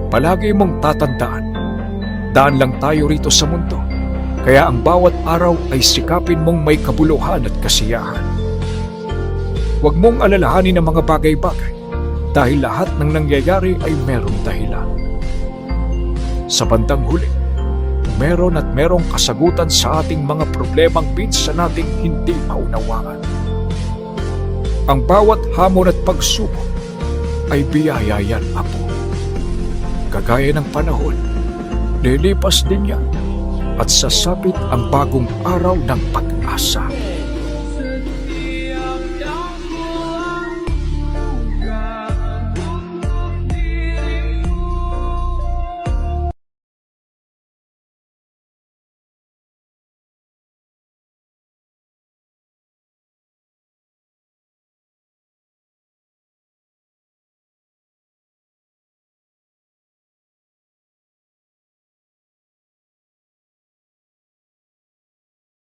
Palagi mong tatandaan, daan lang tayo rito sa mundo, kaya ang bawat araw ay sikapin mong may kabuluhan at kasiyahan. Huwag mong alalahanin ang mga bagay-bagay dahil lahat ng nangyayari ay merong dahilan. Sa bandang huli, meron at merong kasagutan sa ating mga problemang minsan nating hindi maunawaan. Ang bawat hamon at pagsubok ay biyaya yan, Apo. Kagaya ng panahon, lilipas din yan at sasapit ang bagong araw ng pag-asa.